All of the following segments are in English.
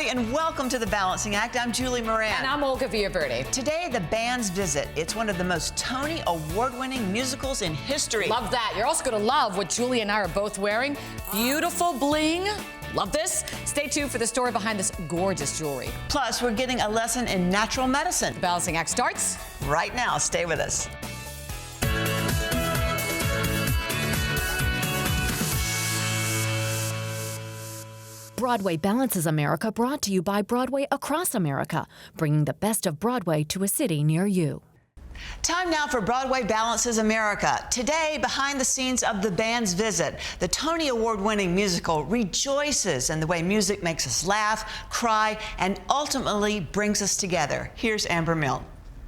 And welcome to The Balancing Act. I'm Julie Moran. And I'm Olga Villaverde. Today, The Band's Visit. It's one of the most Tony Award-winning musicals in history. Love that. You're also going to love what Julie and I are both wearing. Beautiful bling. Love this. Stay tuned for the story behind this gorgeous jewelry. Plus, we're getting a lesson in natural medicine. The Balancing Act starts right now. Stay with us. Broadway Balances America, brought to you by Broadway across America, bringing the best of Broadway to a city near you. Time now for Broadway Balances America. Today, behind the scenes of The Band's Visit, the Tony Award-winning musical rejoices in the way music makes us laugh, cry, and ultimately brings us together. Here's Amber Milt.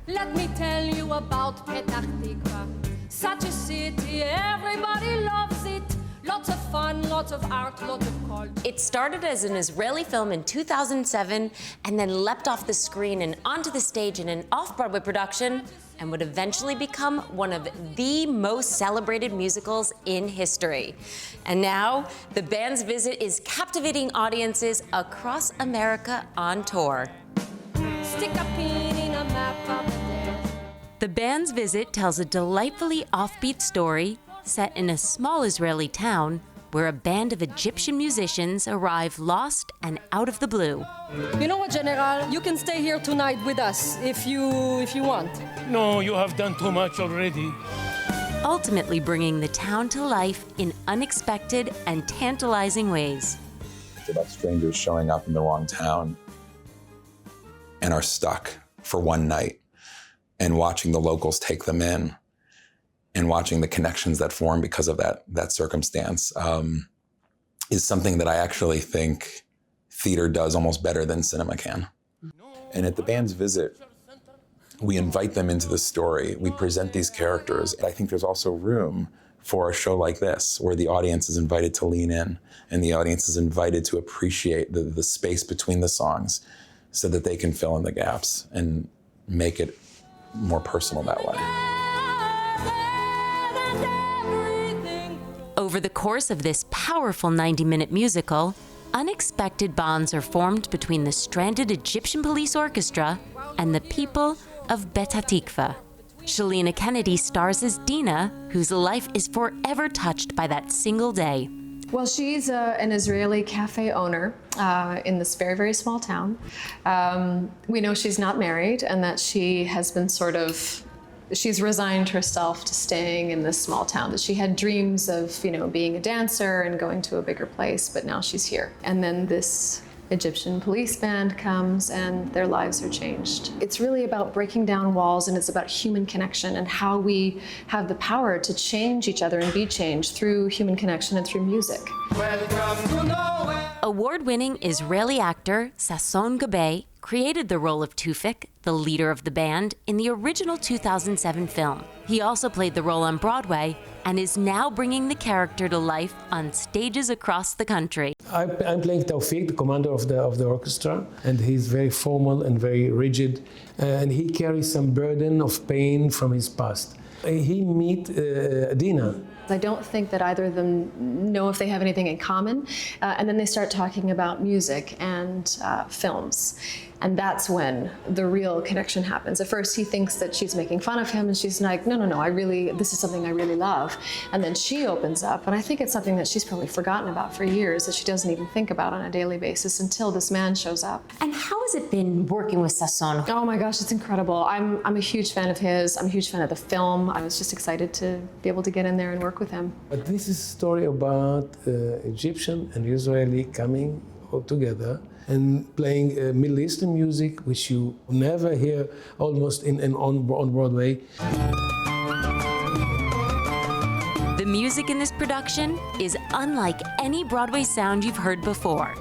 Let me tell you about Petah Tikva, such a city, everybody loves it. Lots of fun, lots of art, lots of culture. It started as an Israeli film in 2007 and then leapt off the screen and onto the stage in an off-Broadway production and would eventually become one of the most celebrated musicals in history. And now, The Band's Visit is captivating audiences across America on tour. Stick a pin in a map up there. The Band's Visit tells a delightfully offbeat story set in a small Israeli town where a band of Egyptian musicians arrive lost and out of the blue. You know what, General? You can stay here tonight with us if you want. No, you have done too much already. Ultimately bringing the town to life in unexpected and tantalizing ways. It's about strangers showing up in the wrong town and are stuck for one night, and watching the locals take them in and watching the connections that form because of that circumstance is something that I actually think theater does almost better than cinema can. And at The Band's Visit, we invite them into the story. We present these characters. I think there's also room for a show like this, where the audience is invited to lean in and the audience is invited to appreciate the space between the songs so that they can fill in the gaps and make it more personal that way. Over the course of this powerful 90-minute musical, unexpected bonds are formed between the stranded Egyptian police orchestra and the people of Petah Tikva. Shalina Kennedy stars as Dina, whose life is forever touched by that single day. Well, she's an Israeli cafe owner in this very, very small town. We know she's not married and that she has been she's resigned herself to staying in this small town, that she had dreams of, being a dancer and going to a bigger place, but now she's here. And then this Egyptian police band comes and their lives are changed. It's really about breaking down walls, and it's about human connection and how we have the power to change each other and be changed through human connection and through music. Award-winning Israeli actor Sasson Gabay created the role of Tufik, the leader of the band, in the original 2007 film. He also played the role on Broadway and is now bringing the character to life on stages across the country. I'm playing Taufik, the commander of the orchestra, and he's very formal and very rigid, and he carries some burden of pain from his past. He meets Dina. I don't think that either of them know if they have anything in common, and then they start talking about music and films. And that's when the real connection happens. At first, he thinks that she's making fun of him, and she's like, no, this is something I really love. And then she opens up, and I think it's something that she's probably forgotten about for years, that she doesn't even think about on a daily basis until this man shows up. And how has it been working with Sasson? Oh my gosh, it's incredible. I'm a huge fan of his. I'm a huge fan of the film. I was just excited to be able to get in there and work with him. But this is a story about Egyptian and Israeli coming all together and playing Middle Eastern music, which you never hear almost on Broadway. The music in this production is unlike any Broadway sound you've heard before.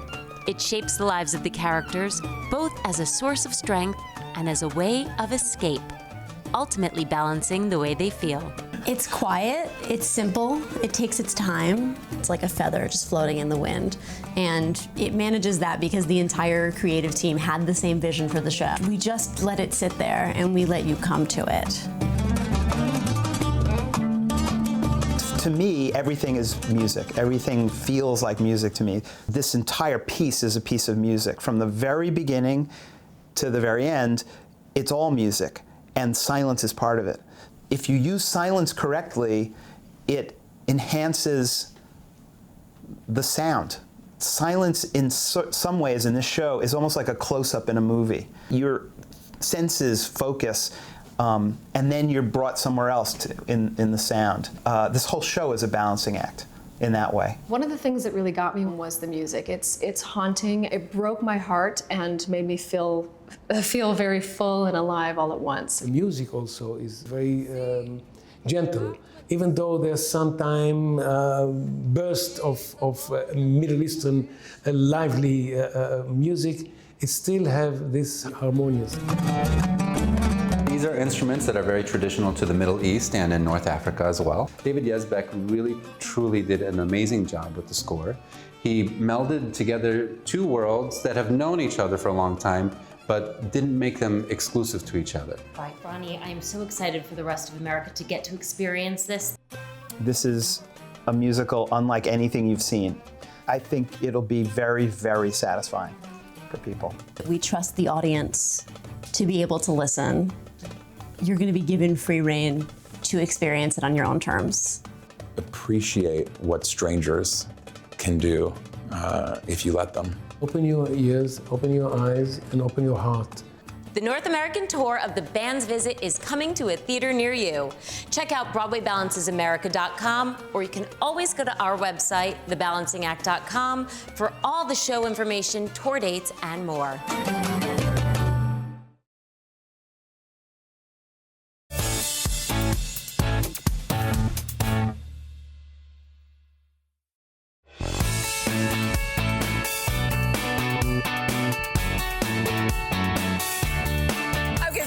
It shapes the lives of the characters, both as a source of strength and as a way of escape, ultimately balancing the way they feel. It's quiet, it's simple, it takes its time. It's like a feather just floating in the wind. And it manages that because the entire creative team had the same vision for the show. We just let it sit there and we let you come to it. To me, everything is music. Everything feels like music to me. This entire piece is a piece of music. From the very beginning to the very end, it's all music, and silence is part of it. If you use silence correctly, it enhances the sound. Silence in some ways in this show is almost like a close-up in a movie. Your senses focus, and then you're brought somewhere else in the sound. This whole show is a balancing act in that way. One of the things that really got me was the music. It's haunting. It broke my heart and made me feel very full and alive all at once. The music also is very gentle. Even though there's sometimes burst of Middle Eastern lively music, it still have this harmonious. These are instruments that are very traditional to the Middle East and in North Africa as well. David Yazbek really, truly did an amazing job with the score. He melded together two worlds that have known each other for a long time, but didn't make them exclusive to each other. Right, Ronnie, I am so excited for the rest of America to get to experience this. This is a musical unlike anything you've seen. I think it'll be very, very satisfying for people. We trust the audience to be able to listen. You're going to be given free rein to experience it on your own terms. Appreciate what strangers can do if you let them. Open your ears, open your eyes, and open your heart. The North American tour of The Band's Visit is coming to a theater near you. Check out BroadwayBalancesAmerica.com, or you can always go to our website, TheBalancingAct.com, for all the show information, tour dates, and more.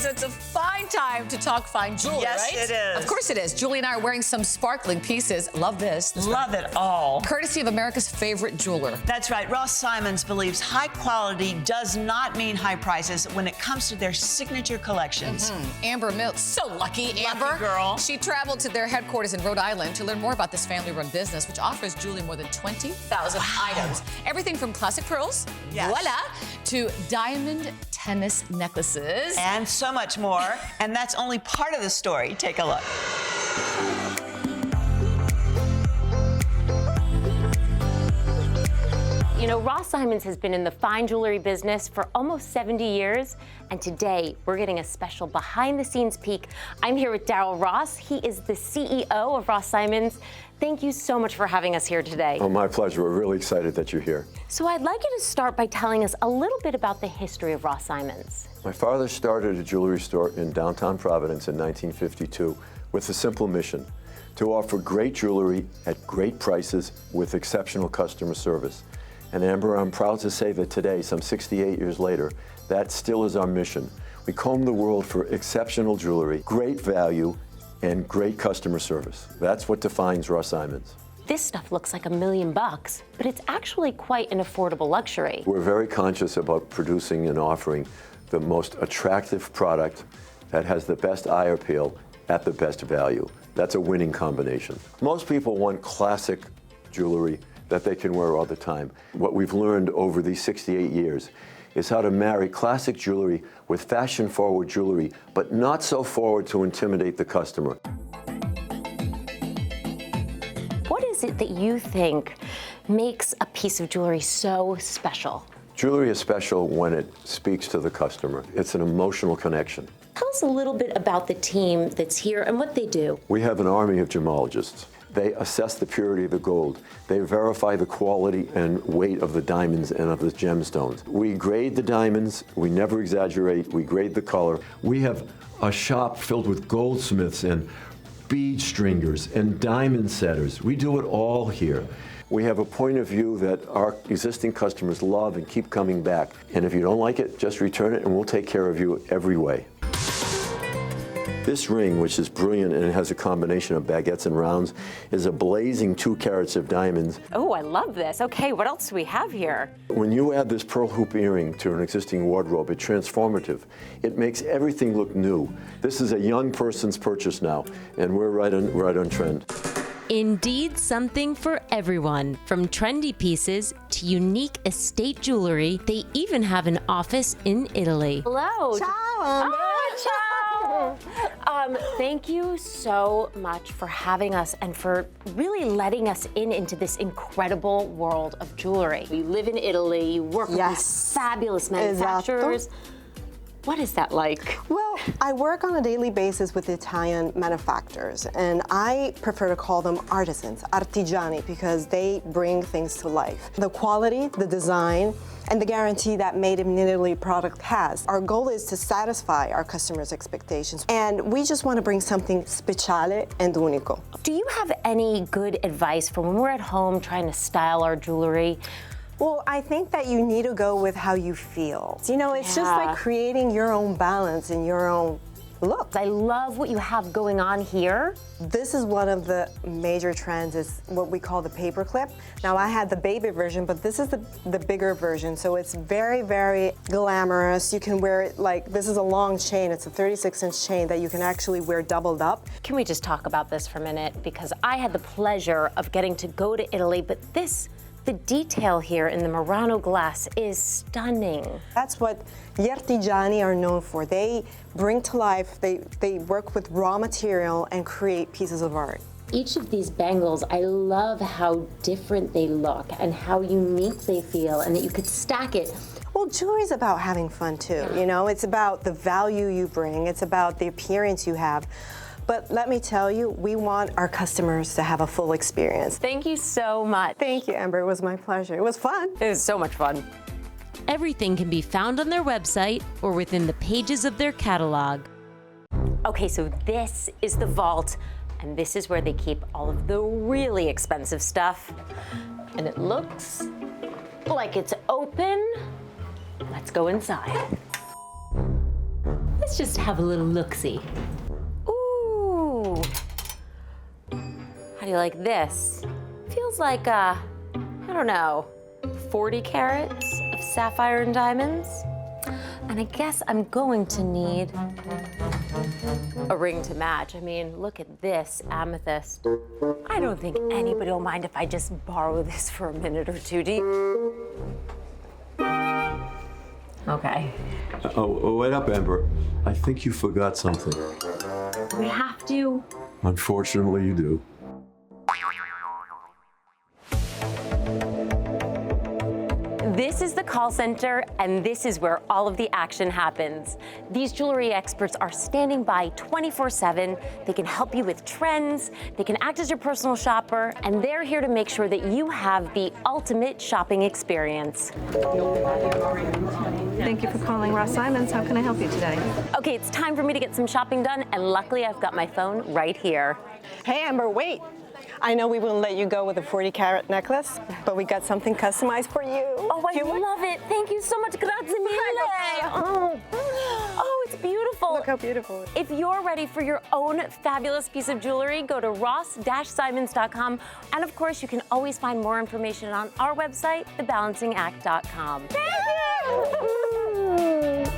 It's a fine time to talk fine jewelry, Yes, right? it is. Of course it is. Julie and I are wearing some sparkling pieces. Love this. Love it all. Courtesy of America's favorite jeweler. That's right. Ross Simons believes high quality does not mean high prices when it comes to their signature collections. Amber Milt, so lucky, Amber. girl. She traveled to their headquarters in Rhode Island to learn more about this family-run business, which offers Julie more than 20,000 items. Everything from classic pearls, voila, to diamond tennis necklaces. And so much more. And that's only part of the story. Take a look. You know, Ross Simons has been in the fine jewelry business for almost 70 years, and today we're getting a special behind-the-scenes peek. I'm here with Darryl Ross. He is the CEO of Ross Simons. Thank you so much for having us here today. Oh, my pleasure. We're really excited that you're here. So I'd like you to start by telling us a little bit about the history of Ross Simons. My father started a jewelry store in downtown Providence in 1952 with a simple mission: to offer great jewelry at great prices with exceptional customer service. And Amber, I'm proud to say that today, some 68 years later, that still is our mission. We comb the world for exceptional jewelry, great value, and great customer service. That's what defines Ross Simons. This stuff looks like $1 million, but it's actually quite an affordable luxury. We're very conscious about producing and offering the most attractive product that has the best eye appeal at the best value. That's a winning combination. Most people want classic jewelry that they can wear all the time. What we've learned over these 68 years is how to marry classic jewelry with fashion-forward jewelry, but not so forward to intimidate the customer. What is it that you think makes a piece of jewelry so special? Jewelry is special when it speaks to the customer. It's an emotional connection. Tell us a little bit about the team that's here and what they do. We have an army of gemologists. They assess the purity of the gold. They verify the quality and weight of the diamonds and of the gemstones. We grade the diamonds. We never exaggerate. We grade the color. We have a shop filled with goldsmiths and bead stringers and diamond setters. We do it all here. We have a point of view that our existing customers love and keep coming back. And if you don't like it, just return it and we'll take care of you every way. This ring, which is brilliant and it has a combination of baguettes and rounds, is a blazing 2 carats of diamonds. Oh, I love this. Okay, what else do we have here? When you add this pearl hoop earring to an existing wardrobe, it's transformative. It makes everything look new. This is a young person's purchase now, and we're right on trend. Indeed, something for everyone. From trendy pieces to unique estate jewelry, they even have an office in Italy. Hello. Ciao. Oh, ciao. Thank you so much for having us and for really letting us into this incredible world of jewelry. You live in Italy, you work with these fabulous manufacturers. Esatto. What is that like? Well, I work on a daily basis with Italian manufacturers, and I prefer to call them artisans, artigiani, because they bring things to life. The quality, the design, and the guarantee that Made in Italy product has. Our goal is to satisfy our customers' expectations, and we just want to bring something speciale and unico. Do you have any good advice for when we're at home trying to style our jewelry? Well, I think that you need to go with how you feel. You know, it's just like creating your own balance and your own look. I love what you have going on here. This is one of the major trends, is what we call the paper clip. Now, I had the baby version, but this is the bigger version, so it's very, very glamorous. You can wear it like, this is a long chain. It's a 36-inch chain that you can actually wear doubled up. Can we just talk about this for a minute? Because I had the pleasure of getting to go to Italy, but the detail here in the Murano glass is stunning. That's what gli artigiani are known for. They bring to life, they work with raw material and create pieces of art. Each of these bangles, I love how different they look and how unique they feel, and that you could stack it. Well, jewelry's about having fun too, you know? It's about the value you bring, it's about the appearance you have. But let me tell you, we want our customers to have a full experience. Thank you so much. Thank you, Amber. It was my pleasure. It was fun. It was so much fun. Everything can be found on their website or within the pages of their catalog. Okay, so this is the vault, and this is where they keep all of the really expensive stuff. And it looks like it's open. Let's go inside. Let's just have a little look-see. How do you like this? Feels like, I don't know, 40 carats of sapphire and diamonds. And I guess I'm going to need a ring to match. I mean, look at this amethyst. I don't think anybody will mind if I just borrow this for a minute or two. Do you? Okay. Oh, wait up, Amber. I think you forgot something. We have to. Unfortunately, you do. This is the call center, and this is where all of the action happens. These jewelry experts are standing by 24/7. They can help you with trends, they can act as your personal shopper, and they're here to make sure that you have the ultimate shopping experience. Thank you for calling Ross Simons. How can I help you today? Okay, it's time for me to get some shopping done, and luckily I've got my phone right here. Hey, Amber, wait. I know we wouldn't let you go with a 40-carat necklace, but we got something customized for you. Oh, I love it. Thank you so much. Grazie mille. Oh, it's beautiful. Look how beautiful. If you're ready for your own fabulous piece of jewelry, go to ross-simons.com. And of course, you can always find more information on our website, thebalancingact.com. Thank you.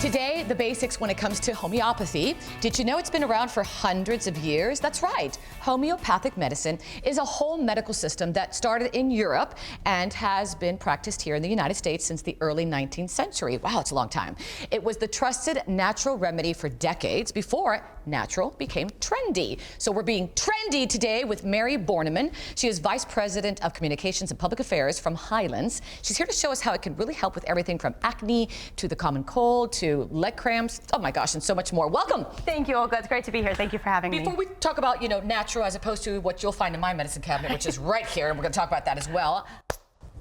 Today, the basics when it comes to homeopathy. Did you know it's been around for hundreds of years? That's right. Homeopathic medicine is a whole medical system that started in Europe and has been practiced here in the United States since the early 19th century. Wow, it's a long time. It was the trusted natural remedy for decades before natural became trendy. So we're being trendy today with Mary Bornmann. She is Vice President of Communications and Public Affairs from Hyland. She's here to show us how it can really help with everything from acne to the common cold to leg cramps. Oh my gosh, and so much more. Welcome. Thank you, Olga. It's great to be here. Thank you for having me. Before we talk about, natural as opposed to what you'll find in my medicine cabinet, which is right here, and we're going to talk about that as well.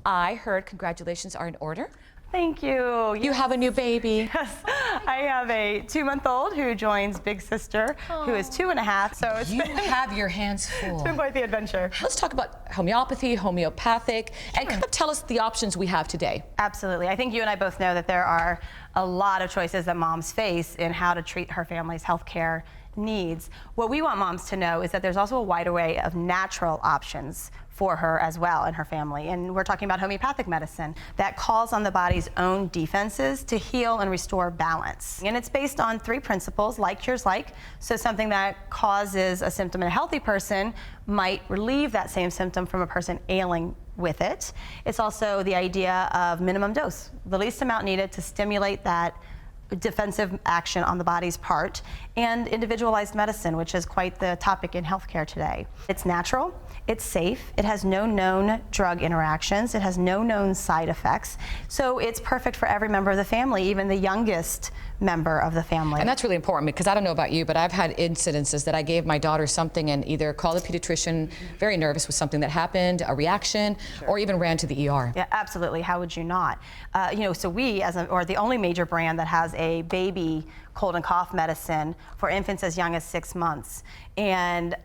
I heard congratulations are in order. Thank you. You have a new baby. Yes, I have a 2-month-old who joins big sister, who is 2.5. So it's have your hands full. It's been quite the adventure. Let's talk about homeopathy, homeopathic, and kind of tell us the options we have today. Absolutely. I think you and I both know that there are a lot of choices that moms face in how to treat her family's healthcare needs. What we want moms to know is that there's also a wide array of natural options for her as well and her family. And we're talking about homeopathic medicine that calls on the body's own defenses to heal and restore balance. And it's based on 3 principles: like cures like. So something that causes a symptom in a healthy person might relieve that same symptom from a person ailing with it. It's also the idea of minimum dose, the least amount needed to stimulate that defensive action on the body's part, and individualized medicine, which is quite the topic in healthcare today. It's natural, it's safe, it has no known drug interactions, it has no known side effects, so it's perfect for every member of the family, even the youngest member of the family. And that's really important, because I don't know about you, but I've had incidences that I gave my daughter something and either called a pediatrician, very nervous with something that happened, a reaction, or even ran to the ER. Yeah, absolutely. How would you not? So we, or the only major brand that has a baby cold and cough medicine for infants as young as 6 months. And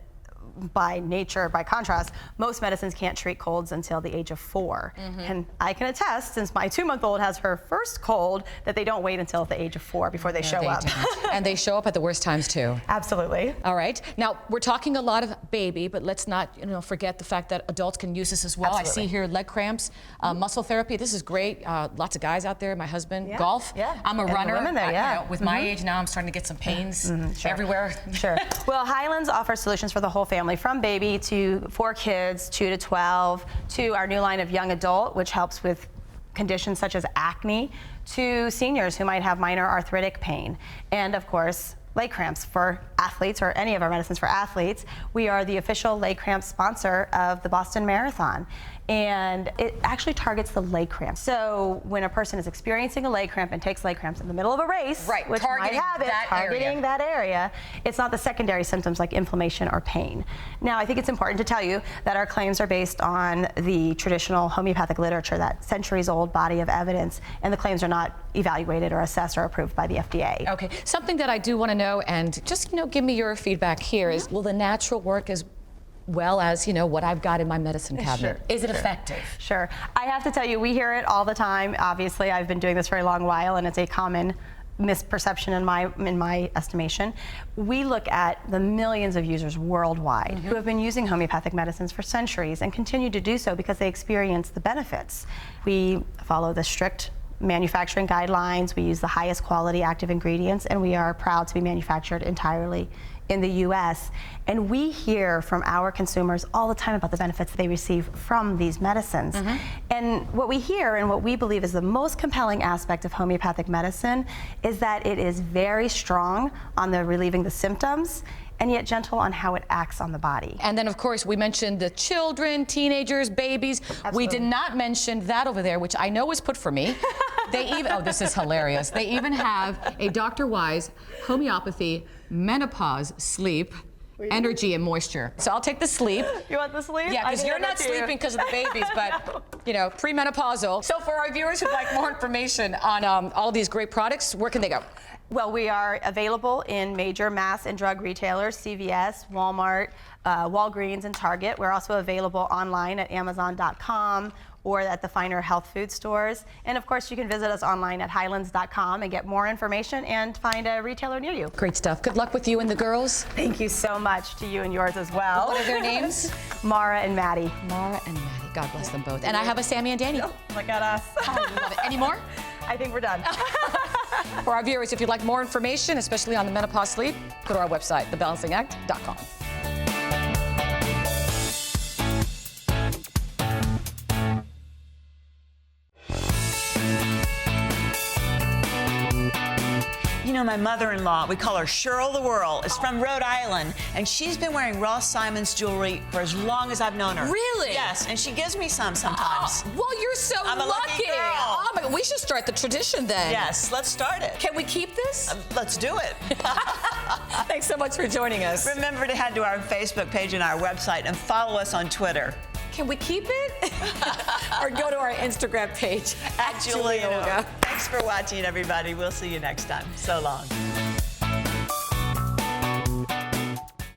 by nature, by contrast, most medicines can't treat colds until the age of 4. And I can attest, since my 2-month-old has her first cold, that they don't wait until the age of 4 before they show up. And they show up at the worst times too. Absolutely. All right. Now, we're talking a lot of baby, but let's not forget the fact that adults can use this as well. Absolutely. I see here leg cramps, muscle therapy. This is great. Lots of guys out there. My husband, golf. Yeah. I'm a And the runner. women there, With my age now, I'm starting to get some pains everywhere. Sure. Well, Hyland's offers solutions for the whole family, from baby to 4 kids, 2 to 12, to our new line of young adult, which helps with conditions such as acne, to seniors who might have minor arthritic pain, and of course, leg cramps for athletes, or any of our medicines for athletes. We are the official leg cramp sponsor of the Boston Marathon. And it actually targets the leg cramp. So when a person is experiencing a leg cramp and takes leg cramps in the middle of a race, which targeting might have it, targeting that area, it's not the secondary symptoms like inflammation or pain. Now, I think it's important to tell you that our claims are based on the traditional homeopathic literature, that centuries-old body of evidence, and the claims are not evaluated or assessed or approved by the FDA. Okay, something that I do want to know, and just give me your feedback here, is will the natural work as well as what I've got in my medicine cabinet? Is it effective? Sure. I have to tell you, we hear it all the time. Obviously, I've been doing this for a long while, and it's a common misperception in my estimation. We look at the millions of users worldwide who have been using homeopathic medicines for centuries and continue to do so because they experience the benefits. We follow the strict manufacturing guidelines. We use the highest quality active ingredients, and we are proud to be manufactured entirely in the U.S. And we hear from our consumers all the time about the benefits they receive from these medicines. And what we hear, and what we believe is the most compelling aspect of homeopathic medicine, is that it is very strong on the relieving the symptoms, and yet gentle on how it acts on the body. And then, of course, we mentioned the children, teenagers, babies. Absolutely. We did not mention that over there, which I know was put for me. They even, oh, this is hilarious. They even have a Dr. Wise homeopathy, menopause, sleep, energy, and moisture. So I'll take the sleep. You want the sleep? Yeah, because you're not sleeping because of the babies, but premenopausal. So for our viewers who'd like more information on all of these great products, where can they go? Well, we are available in major mass and drug retailers, CVS, Walmart, Walgreens, and Target. We're also available online at Amazon.com or at the finer health food stores. And of course, you can visit us online at Hylands.com and get more information and find a retailer near you. Great stuff. Good luck with you and the girls. Thank you so much to you and yours as well. What are their names? Mara and Maddie. Mara and Maddie. God bless them both. And I have a Sammy and Danny. Oh, look at us. Oh, I love it. Any more? I think we're done. For our viewers, if you'd like more information, especially on the menopause sleep, go to our website, thebalancingact.com. My mother-in-law, we call her Cheryl the World, is from Rhode Island, and she's been wearing Ross Simon's jewelry for as long as I've known her. Really? Yes, and she gives me some sometimes. Well, you're so I'm a lucky girl. Oh my God, we should start the tradition then. Yes, let's start it. Can we keep this? Let's do it. Thanks so much for joining us. Remember to head to our Facebook page and our website and follow us on Twitter. Can we keep it? Or go to our Instagram page at Julie Olga. Thanks for watching, everybody. We'll see you next time. So long.